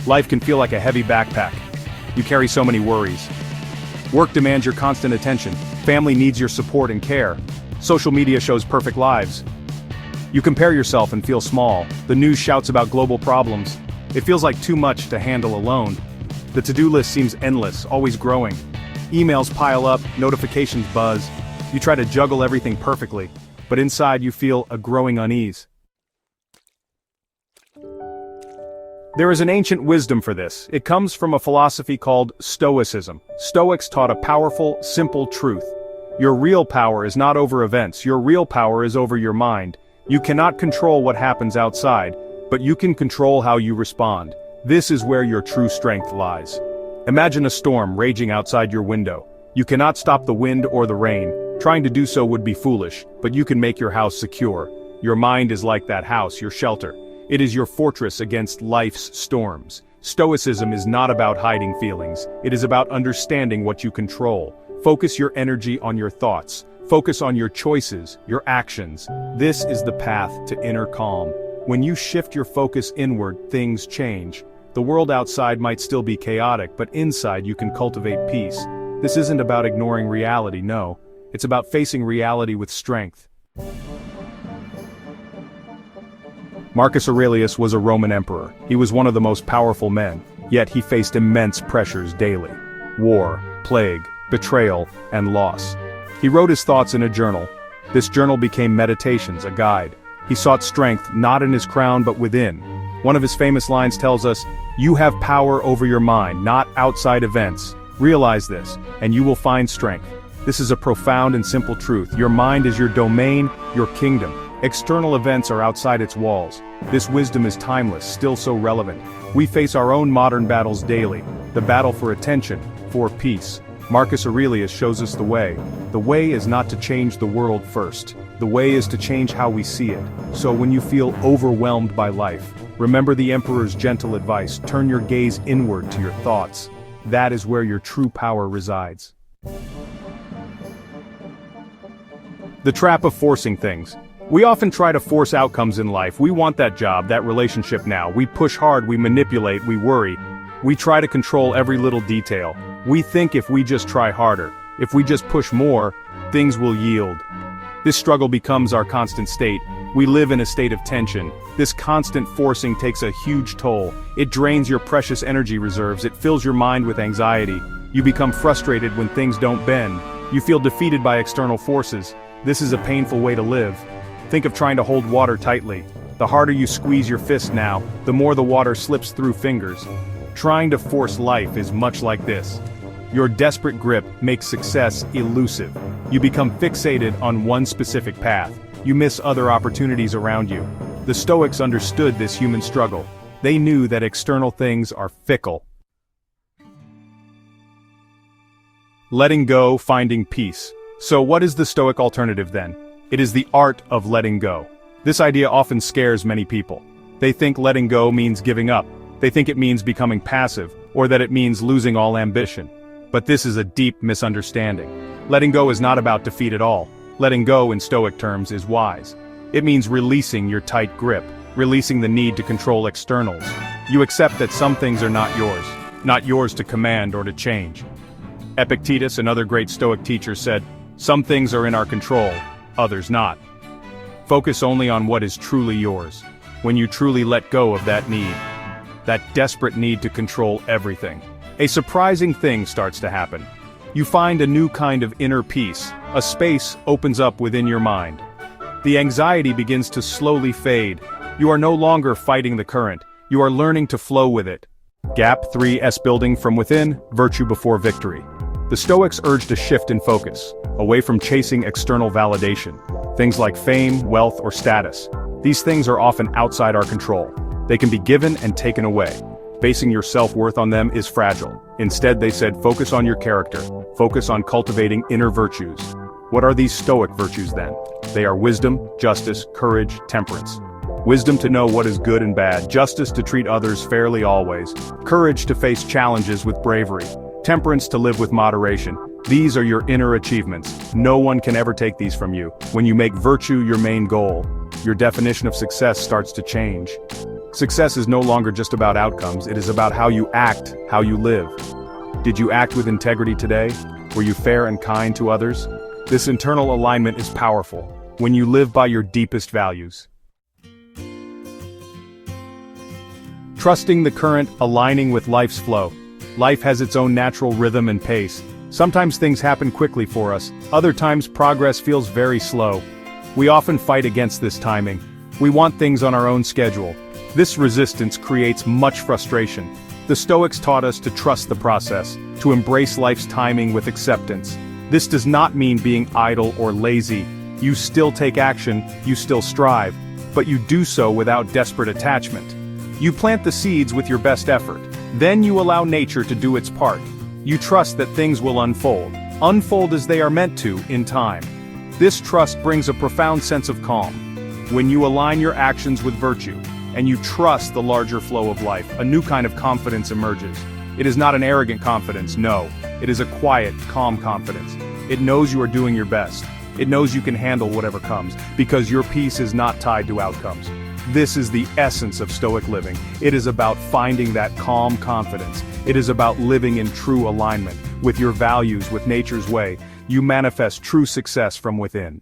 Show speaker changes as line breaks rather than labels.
Life can feel like a heavy backpack. You carry so many worries. Work demands your constant attention. Family needs your support and care. Social media shows perfect lives. You compare yourself and feel small. The news shouts about global problems. It feels like too much to handle alone. The to-do list seems endless, always growing. Emails pile up, notifications buzz. You try to juggle everything perfectly, but inside you feel a growing unease. There is an ancient wisdom for this. It comes from a philosophy called Stoicism. Stoics taught a powerful, simple truth. Your real power is not over events, your real power is over your mind. You cannot control what happens outside, but you can control how you respond. This is where your true strength lies. Imagine a storm raging outside your window. You cannot stop the wind or the rain. Trying to do so would be foolish, but you can make your house secure. Your mind is like that house, your shelter. It is your fortress against life's storms. Stoicism is not about hiding feelings. It is about understanding what you control. Focus your energy on your thoughts. Focus on your choices, your actions. This is the path to inner calm. When you shift your focus inward, things change. The world outside might still be chaotic, but inside you can cultivate peace. This isn't about ignoring reality, no. It's about facing reality with strength. Marcus Aurelius was a Roman emperor. He was one of the most powerful men, yet he faced immense pressures daily. War, plague, betrayal, and loss. He wrote his thoughts in a journal. This journal became meditations, a guide. He sought strength not in his crown but within. One of his famous lines tells us, "You have power over your mind, not outside events. Realize this, and you will find strength." This is a profound and simple truth. Your mind is your domain, your kingdom. External events are outside its walls. This wisdom is timeless, still so relevant. We face our own modern battles daily. The battle for attention, for peace. Marcus Aurelius shows us the way. The way is not to change the world first. The way is to change how we see it. So when you feel overwhelmed by life, remember the emperor's gentle advice. Turn your gaze inward to your thoughts. That is where your true power resides. The trap of forcing things. We often try to force outcomes in life. We want that job, that relationship now. We push hard, we manipulate, we worry. We try to control every little detail. We think if we just try harder, if we just push more, things will yield. This struggle becomes our constant state. We live in a state of tension. This constant forcing takes a huge toll. It drains your precious energy reserves. It fills your mind with anxiety. You become frustrated when things don't bend. You feel defeated by external forces. This is a painful way to live. Think of trying to hold water tightly. The harder you squeeze your fist now, the more the water slips through fingers. Trying to force life is much like this. Your desperate grip makes success elusive. You become fixated on one specific path. You miss other opportunities around you. The Stoics understood this human struggle. They knew that external things are fickle. Letting go, finding peace. So what is the Stoic alternative then? It is the art of letting go. This idea often scares many people. They think letting go means giving up. They think it means becoming passive, or that it means losing all ambition. But this is a deep misunderstanding. Letting go is not about defeat at all. Letting go in Stoic terms is wise. It means releasing your tight grip, releasing the need to control externals. You accept that some things are not yours to command or to change. Epictetus, another great Stoic teacher, said, "Some things are in our control, others not." Focus only on what is truly yours. When you truly let go of that need, that desperate need to control everything, a surprising thing starts to happen. You find a new kind of inner peace. A space opens up within your mind. The anxiety begins to slowly fade. You are no longer fighting the current. You are learning to flow with it. Gap 3S building from within, virtue before victory. The Stoics urged a shift in focus, away from chasing external validation. Things like fame, wealth, or status. These things are often outside our control. They can be given and taken away. Basing your self-worth on them is fragile. Instead, they said, focus on your character. Focus on cultivating inner virtues. What are these Stoic virtues then? They are wisdom, justice, courage, temperance. Wisdom to know what is good and bad, justice to treat others fairly always, courage to face challenges with bravery, temperance to live with moderation. These are your inner achievements. No one can ever take these from you. When you make virtue your main goal, your definition of success starts to change. Success is no longer just about outcomes, it is about how you act, how you live. Did you act with integrity today? Were you fair and kind to others? This internal alignment is powerful, when you live by your deepest values. Trusting the current, aligning with life's flow. Life has its own natural rhythm and pace. Sometimes things happen quickly for us, other times progress feels very slow. We often fight against this timing. We want things on our own schedule. This resistance creates much frustration. The Stoics taught us to trust the process, to embrace life's timing with acceptance. This does not mean being idle or lazy. You still take action, you still strive, but you do so without desperate attachment. You plant the seeds with your best effort. Then you allow nature to do its part. You trust that things will unfold as they are meant to, in time. This trust brings a profound sense of calm. When you align your actions with virtue, and you trust the larger flow of life, a new kind of confidence emerges. It is not an arrogant confidence, no. It is a quiet, calm confidence. It knows you are doing your best. It knows you can handle whatever comes, because your peace is not tied to outcomes. This is the essence of Stoic living. It is about finding that calm confidence. It is about living in true alignment with your values, with nature's way. You manifest true success from within.